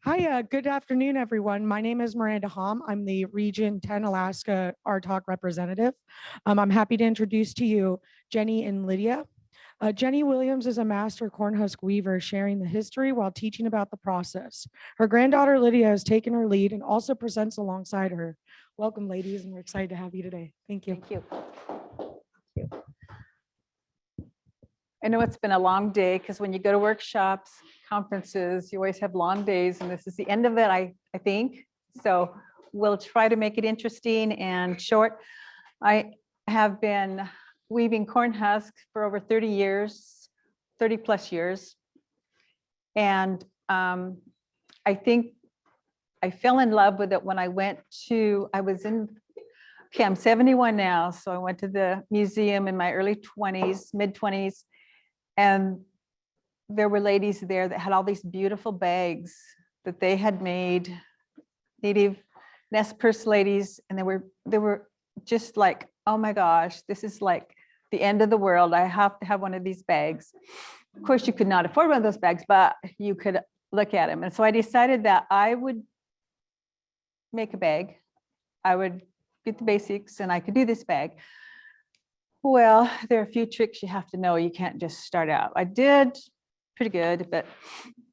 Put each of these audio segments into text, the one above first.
Hi, good afternoon, everyone. My name is Miranda Hom. I'm the Region 10 Alaska RTOC representative. I'm happy to introduce to you Jenny and Lydia. Jenny Williams is a master Cornhusk weaver sharing the history while teaching about the process. Her granddaughter Lydia has taken her lead and also presents alongside her. Welcome, ladies, and we're excited to have you today. Thank you. Thank you. I know it's been a long day because when you go to workshops, conferences, you always have long days, and this is the end of it, I think. So we'll try to make it interesting and short. I have been weaving corn husks for over 30 years, 30 plus years. And I think I fell in love with it when I went to, okay, I'm 71 now, so I went to the museum in my early 20s, mid 20s, and there were ladies there that had all these beautiful bags that they had made, native Nez Perce ladies, and they were just like, oh my gosh, this is like the end of the world. I have to have one of these bags. Of course, you could not afford one of those bags, but you could look at them. And so I decided that I would make a bag. I would get the basics and I could do this bag. Well, there are a few tricks you have to know. You can't just start out. I did pretty good, but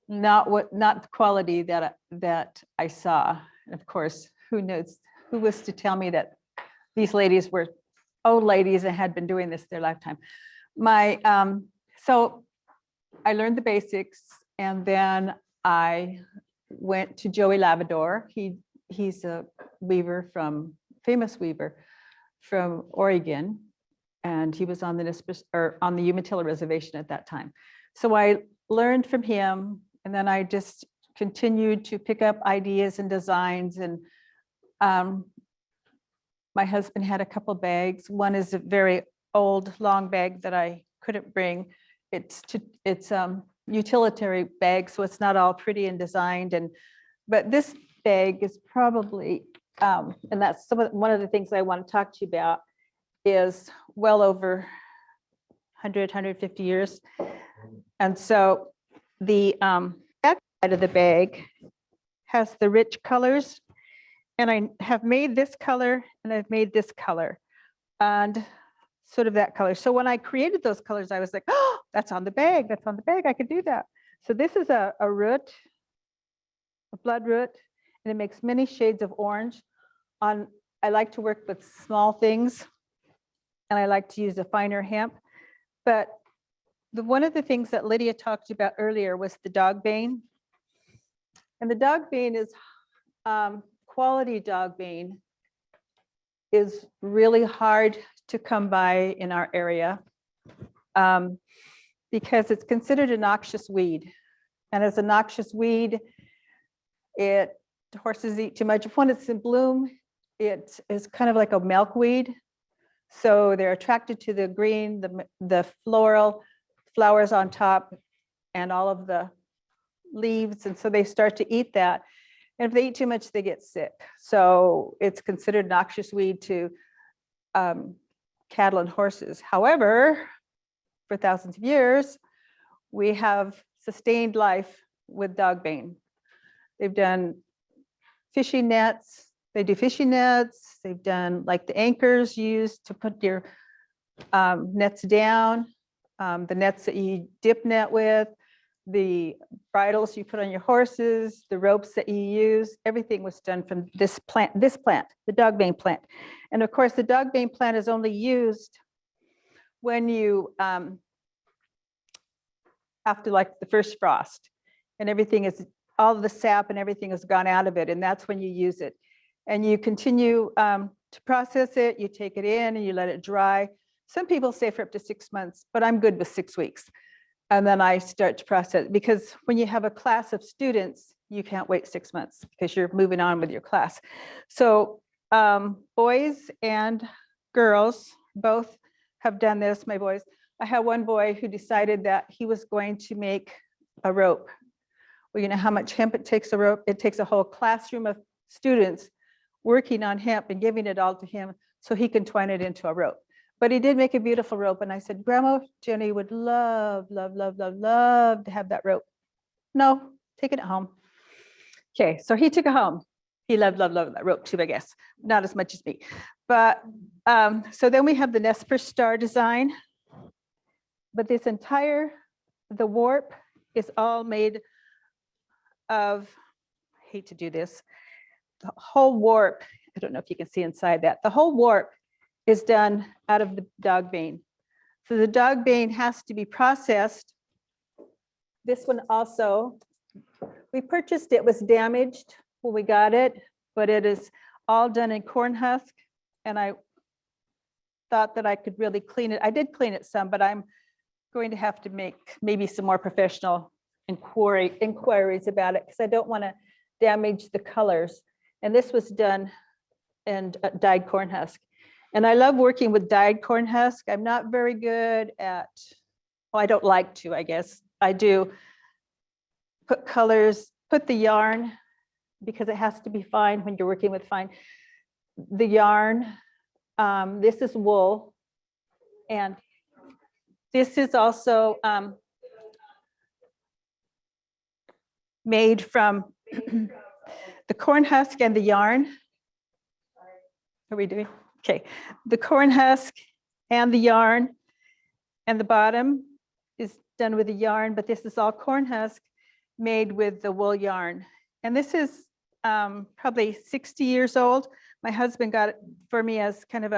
not the quality that I saw. And of course, who knows, who was to tell me that these ladies were old ladies and had been doing this their lifetime. So I learned the basics, and then I went to Joey Lavador. He's a weaver famous weaver from Oregon, and he was on the Umatilla Reservation at that time. So I learned from him, and then I just continued to pick up ideas and designs. And my husband had a couple bags. One is a very old, long bag that I couldn't bring. It's utilitarian bag, so it's not all pretty and designed. But this bag is probably, and that's one of the things I want to talk to you about, is well over 100, 150 years. And so the back side of the bag has the rich colors, and I have made this color and I've made this color and sort of that color. So when I created those colors, I was like, oh, that's on the bag, that's on the bag, I could do that. So this is a root, a blood root, and it makes many shades of orange. I like to work with small things, and I like to use a finer hemp. But one of the things that Lydia talked about earlier was the dog bane. And the dog bane is, quality dog bane is really hard to come by in our area because it's considered a noxious weed. And as a noxious weed, horses eat too much. When it's in bloom, it is kind of like a milkweed. So they're attracted to the green, the floral flowers on top, and all of the leaves. And so they start to eat that. And if they eat too much, they get sick. So it's considered noxious weed to cattle and horses. However, for thousands of years, we have sustained life with dog bane. They've done fishing nets. They do fishing nets. They've done like the anchors used to put your nets down, the nets that you dip net with, the bridles you put on your horses, the ropes that you use, everything was done from this plant, the dog bane plant. And of course, the dog bane plant is only used when you after like the first frost, and everything is, all of the sap and everything has gone out of it, and that's when you use it. And you continue to process it, you take it in and you let it dry. Some people say for up to 6 months, but I'm good with 6 weeks. And then I start to process, because when you have a class of students, you can't wait 6 months because you're moving on with your class. So boys and girls both have done this. My boys, I have one boy who decided that he was going to make a rope. Well, you know how much hemp it takes a rope? It takes a whole classroom of students working on hemp and giving it all to him so he can twine it into a rope. But he did make a beautiful rope. And I said, Grandma, Jenny would love, love, love, love, love to have that rope. No, taking it home. Okay, so he took it home. He loved that rope too, I guess. Not as much as me. But so then we have the nest per star design. But this entire, the warp is all made of, I hate to do this, the whole warp, I don't know if you can see inside that, the whole warp is done out of the dog bane. So the dog bane has to be processed. This one also, we purchased, it was damaged when we got it, but it is all done in Cornhusk. And I thought that I could really clean it. I did clean it some, but I'm going to have to make maybe some more professional inquiries about it because I don't want to damage the colors. And this was done and dyed Cornhusk. And I love working with dyed Cornhusk. I'm not very good at, well, I don't like to, I guess. I do put colors, put the yarn, because it has to be fine when you're working with fine. The yarn, this is wool, and this is also made from the corn husk and the yarn. What are we doing? Okay, the corn husk and the yarn, and the bottom is done with the yarn, but this is all corn husk made with the wool yarn. And this is probably 60 years old. My husband got it for me as kind of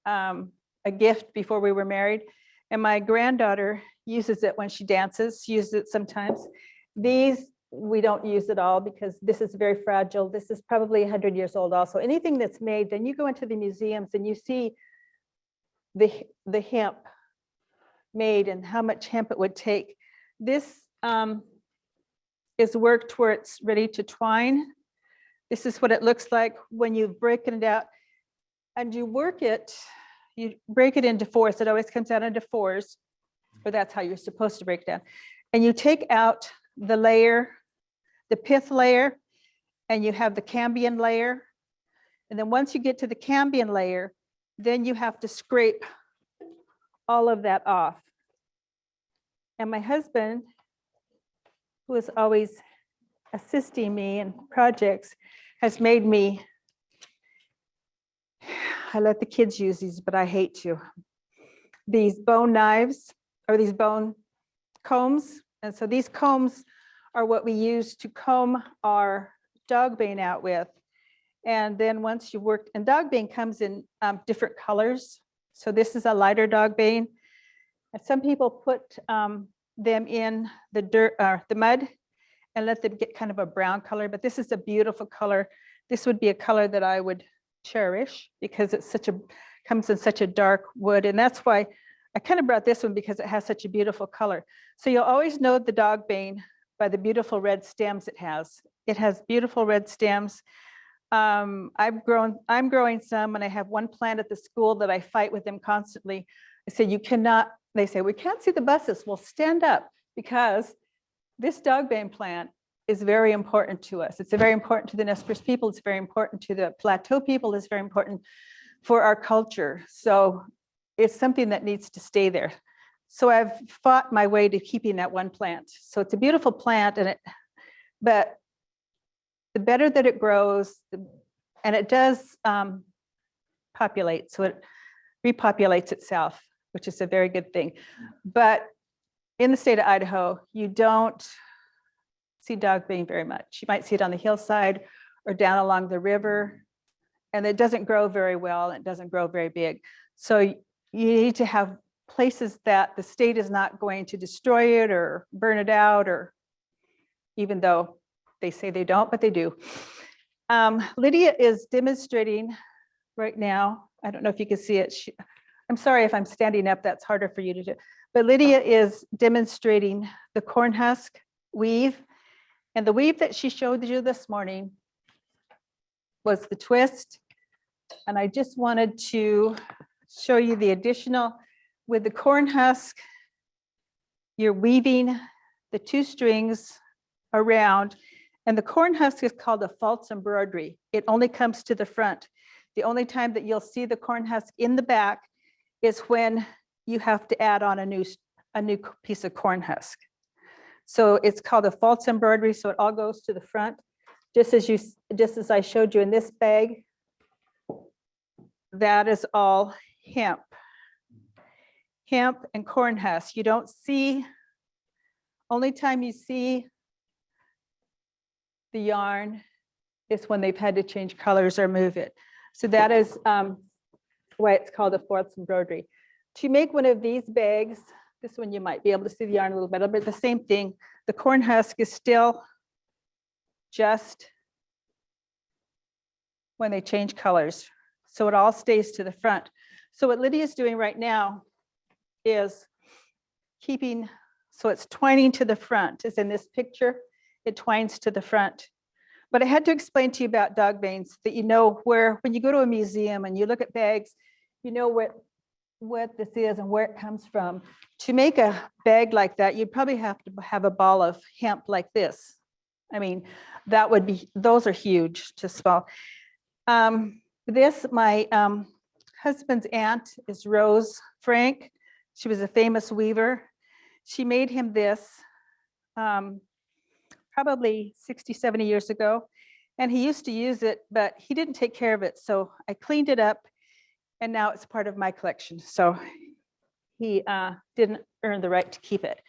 a gift before we were married. And my granddaughter uses it when she dances, uses it sometimes. These, we don't use at all because this is very fragile. This is probably 100 years old also. Anything that's made, then you go into the museums and you see the hemp made and how much hemp it would take. This is worked where it's ready to twine. This is what it looks like when you've broken it out and you work it, you break it into fours. It always comes out into fours, or that's how you're supposed to break it down. And you take out the layer, the pith layer, and you have the cambium layer. And then once you get to the cambium layer, then you have to scrape all of that off. And my husband, who is always assisting me in projects, has made me, I let the kids use these, but I hate to, these bone knives or these bone combs. And so these combs are what we use to comb our dog bane out with. And then once you've worked, and dog bane comes in different colors. So this is a lighter dog bane. And some people put them in the dirt, the mud, and let them get kind of a brown color, but this is a beautiful color. This would be a color that I would cherish because it's comes in such a dark wood. And that's why I kind of brought this one because it has such a beautiful color. So you'll always know the dog bane by the beautiful red stems it has. It has beautiful red stems. I'm growing some, and I have one plant at the school that I fight with them constantly. I say, you cannot, they say, we can't see the buses. Well, stand up, because this dog bane plant is very important to us. It's very important to the Nez Perce people. It's very important to the Plateau people. It's very important for our culture. So it's something that needs to stay there. So I've fought my way to keeping that one plant. So it's a beautiful plant, but the better that it grows, and it does populate, so it repopulates itself, which is a very good thing. But in the state of Idaho, you don't see dog bane very much. You might see it on the hillside or down along the river, and it doesn't grow very well. And it doesn't grow very big. So you need to have places that the state is not going to destroy it or burn it out, or even though they say they don't, but they do. Lydia is demonstrating right now. I don't know if you can see it. I'm sorry if I'm standing up, that's harder for you to do. But Lydia is demonstrating the Cornhusk weave. And the weave that she showed you this morning was the twist. And I just wanted to show you the additional, with the Cornhusk, you're weaving the two strings around, and the Cornhusk is called a false embroidery. It only comes to the front. The only time that you'll see the Cornhusk in the back is when you have to add on a new piece of Cornhusk. So it's called a false embroidery. So it all goes to the front, just as I showed you in this bag. That is all hemp. Hemp and corn husk. You don't see, only time you see the yarn is when they've had to change colors or move it. So that is why it's called a false embroidery. To make one of these bags, this one you might be able to see the yarn a little better, but the same thing, the corn husk is still just when they change colors. So it all stays to the front. So what Lydia's doing right now is keeping, so it's twining to the front, as in this picture, it twines to the front. But I had to explain to you about dog veins, that you know where, when you go to a museum and you look at bags, you know what this is and where it comes from. To make a bag like that, you'd probably have to have a ball of hemp like this. I mean, that would be, those are huge to small. My husband's aunt is Rose Frank. She was a famous weaver. She made him this probably 60, 70 years ago. And he used to use it, but he didn't take care of it. So I cleaned it up and now it's part of my collection. So he didn't earn the right to keep it.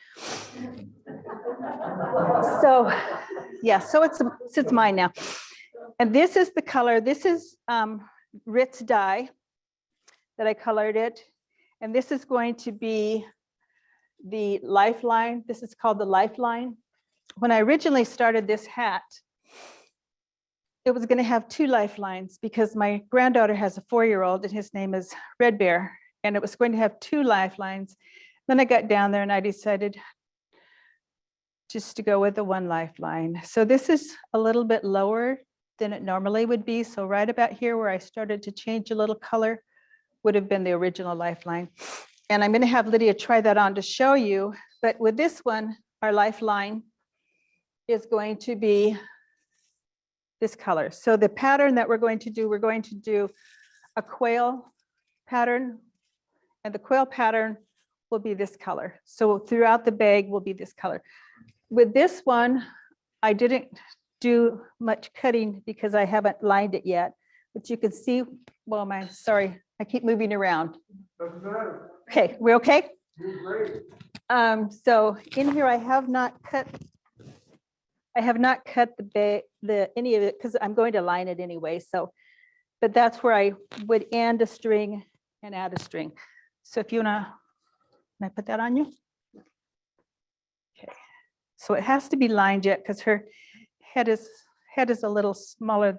So yeah, so it's mine now. And this is the color. This is Ritz dye that I colored it. And this is going to be the lifeline. This is called the lifeline. When I originally started this hat, it was going to have 2 lifelines because my granddaughter has a 4-year-old and his name is Red Bear. And it was going to have 2 lifelines. Then I got down there and I decided just to go with the 1 lifeline. So this is a little bit lower than it normally would be. So right about here where I started to change a little color would have been the original lifeline. And I'm going to have Lydia try that on to show you. But with this one, our lifeline is going to be this color. So the pattern that we're going to do a quail pattern, and the quail pattern will be this color. So throughout the bag will be this color. With this one, I didn't do much cutting because I haven't lined it yet, but you can see, well, sorry, I keep moving around. Doesn't matter. Okay, we're okay? You're great. So in here, I have not cut any of it because I'm going to line it anyway. So, but that's where I would end a string and add a string. So if you wanna, can I put that on you? Okay. So it has to be lined yet because her head is a little smaller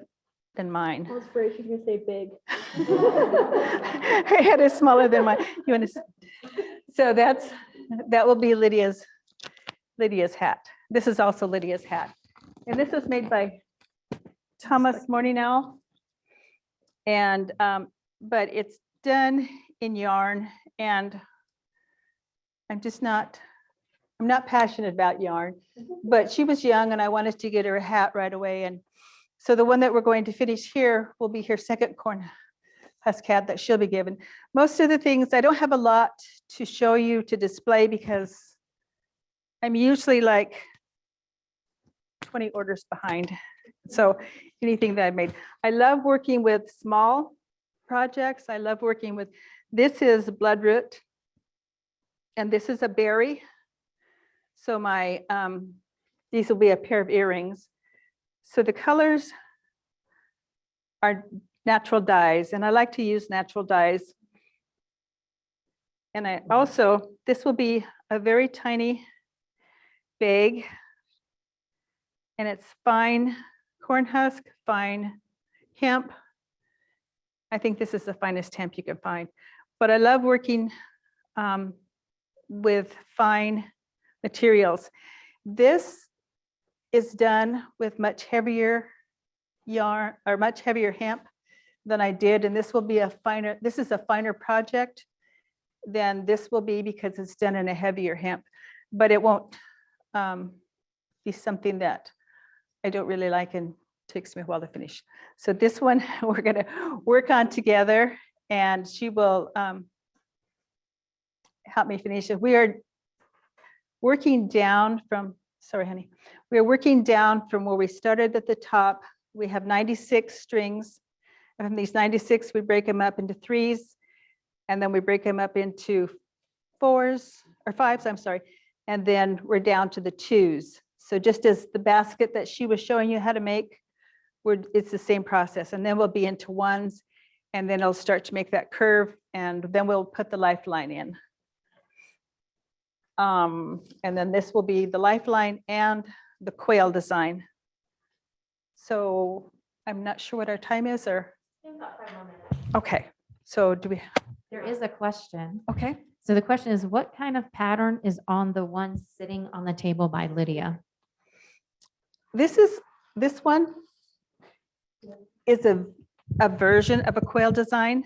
than mine. I was afraid she was gonna say big. Her head is smaller than mine. You want to? So that will be Lydia's hat. This is also Lydia's hat, and this was made by Thomas Morning Owl. And but it's done in yarn, and I'm not passionate about yarn. But she was young, and I wanted to get her a hat right away, and so the one that we're going to finish here will be her second corn husk hat that she'll be given. Most of the things, I don't have a lot to show you to display because I'm usually like 20 orders behind. So anything that I made. I love working with small projects. I love working with, this is bloodroot and this is a berry. So my, these will be a pair of earrings. So the colors are natural dyes, and I like to use natural dyes. And I also, this will be a very tiny bag, and it's fine corn husk, fine hemp. I think this is the finest hemp you can find, but I love working with fine materials. This is done with much heavier yarn or much heavier hemp than I did, and this will be a finer, this is a finer project than this will be because it's done in a heavier hemp, but it won't be something that I don't really like and takes me a while to finish. So this one we're gonna work on together, and she will help me finish it. We are working down from sorry, honey. We are working down from where we started at the top. We have 96 strings. And from these 96, we break them up into threes, and then we break them up into fours or fives, I'm sorry. And then we're down to the twos. So just as the basket that she was showing you how to make, it's the same process. And then we'll be into ones, and then it'll start to make that curve, and then we'll put the lifeline in. And then this will be the lifeline and the quail design. So I'm not sure what our time is, or, okay, so do we, There is a question. okay. So the question is, what kind of pattern is on the one sitting on the table by Lydia? This one is a version of a quail design.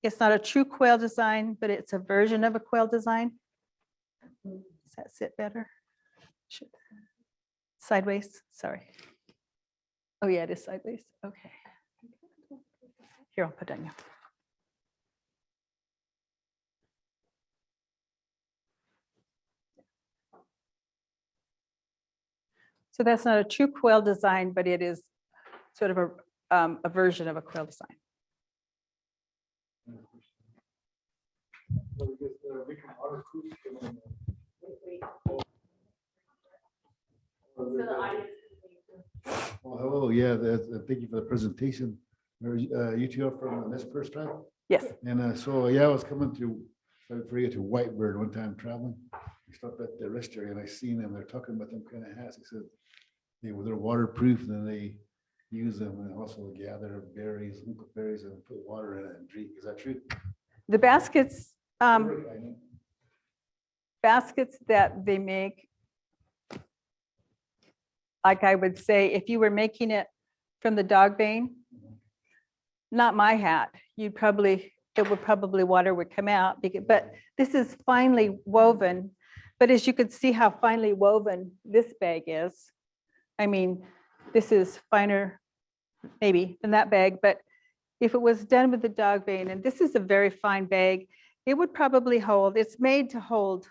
It's not a true quail design, but it's a version of a quail design. Does that sit better? Sideways, sorry. Oh yeah, it is sideways, okay. Here, I'll put it on you. So that's not a true quail design, but it is sort of a version of a quail design. So we just, we can waterproof them. Well, hello, yeah, thank you for the presentation. You two are from this first time? Yes, And so, yeah, I was coming to, before you to Whitebird one time traveling. I stopped at the restaurant and I seen them, they're talking about them kind of hats. They said they're waterproof, and then they use them and also gather berries, berries, and put water in it and drink. Is that true? the baskets that they make, like I would say, if you were making it from the dog bane, not my hat, it would probably water would come out, but this is finely woven. But as you could see how finely woven this bag is, I mean, this is finer maybe than that bag, but if it was done with the dog bane, and this is a very fine bag, it would probably hold, it's made to hold,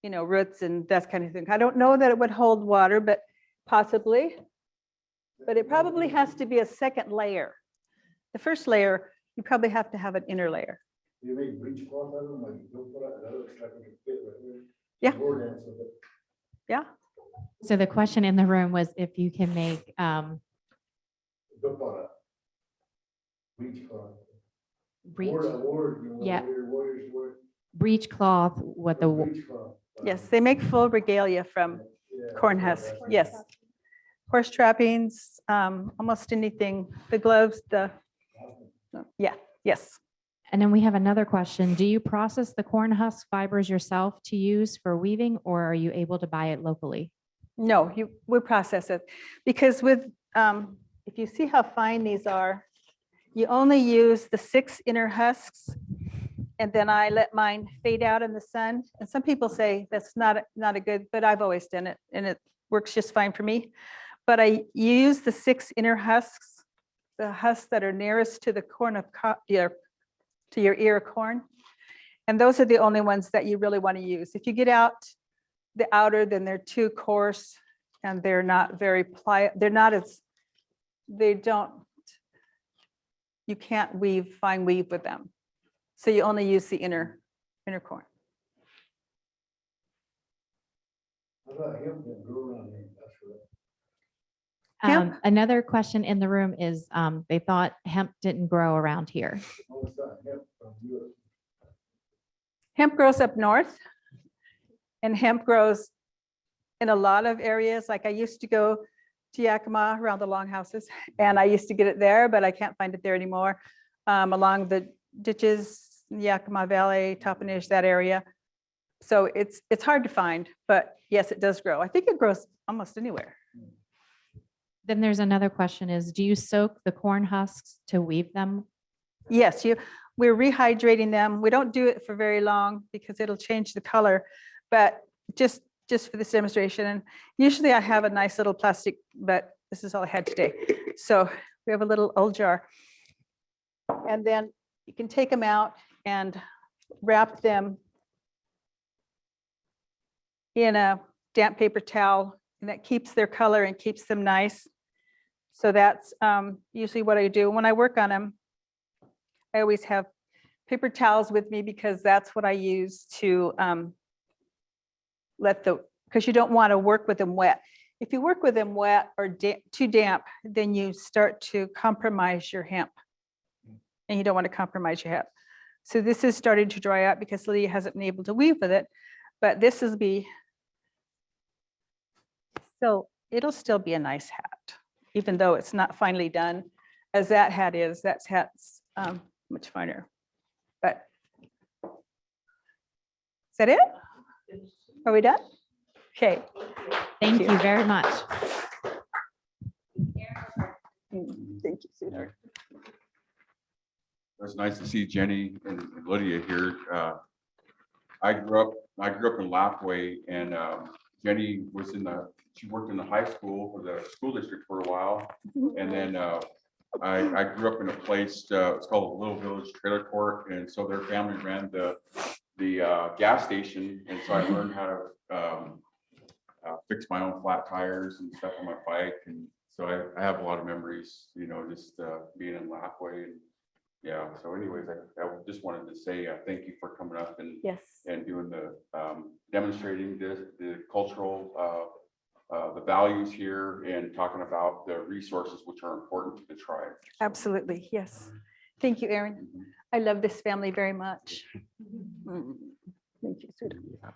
you know, roots and that kind of thing. I don't know that it would hold water, but possibly. But it probably has to be a second layer. The first layer, you probably have to have an inner layer. You make breech cloth out of them, like you don't put out, that looks like it could fit right there. Yeah. Door dance with it. Yeah, So the question in the room was if you can make, Don't put out. Breech cloth. breech, Award, you know, Yeah. warriors wear. breech cloth with the, Breech cloth. yes, they make full regalia from Yeah. Cornhusk, yes. Horse trappings, almost anything, the gloves, yeah, yes. and then we have another question. Do you process the corn husk fibers yourself to use for weaving, or are you able to buy it locally? No, we process it because with, if you see how fine these are, you only use the 6 inner husks, and then I let mine fade out in the sun. And some people say that's not a good, but I've always done it and it works just fine for me. But I use the 6 inner husks, the husks that are nearest to the corn of to your ear of corn. And those are the only ones that you really want to use. If you get out the outer, then they're too coarse and they're not very pliable. They're not as, you can't fine weave with them. So you only use the inner corn. How about hemp that grow around here? That's what. Hemp? Another question in the room is, they thought hemp didn't grow around here. Oh, it's not hemp from Europe. Hemp grows up north, and hemp grows in a lot of areas. Like I used to go to Yakima around the longhouses, and I used to get it there, but I can't find it there anymore. Along the ditches, Yakima Valley, Toppenish, that area. So it's hard to find, but yes, it does grow. I think it grows almost anywhere. Then there's another question is, do you soak the corn husks to weave them? Yes, we're rehydrating them. We don't do it for very long because it'll change the color, but just for this demonstration. And usually I have a nice little plastic, but this is all I had today. So we have a little old jar. And then you can take them out and wrap them in a damp paper towel, and that keeps their color and keeps them nice. So that's usually what I do. When I work on them, I always have paper towels with me because that's what I use to because you don't want to work with them wet. If you work with them wet or too damp, then you start to compromise your hemp. And you don't want to compromise your hemp. So this is starting to dry out because Lydia hasn't been able to weave with it, but this will be, so it'll still be a nice hat, even though it's not finely done as that hat is. That hat's much finer. But is that it? Are we done? Okay. Thank you very much. Thank you, sweetheart. It's nice to see Jenny and Lydia here. I grew up in Lapway, and Jenny was she worked in the high school for the school district for a while. And then I grew up in a place, it's called Little Village Trailer Court. And so their family ran the gas station. And so I learned how to fix my own flat tires and stuff on my bike. And so I have a lot of memories, just being in Lapway. And yeah, so anyways, I just wanted to say thank you for coming up and Yes. and doing the demonstrating the cultural the values here and talking about the resources which are important to the tribe. Absolutely. Yes. Thank you, Erin. I love this family very much. Thank you, sweetheart. Yeah.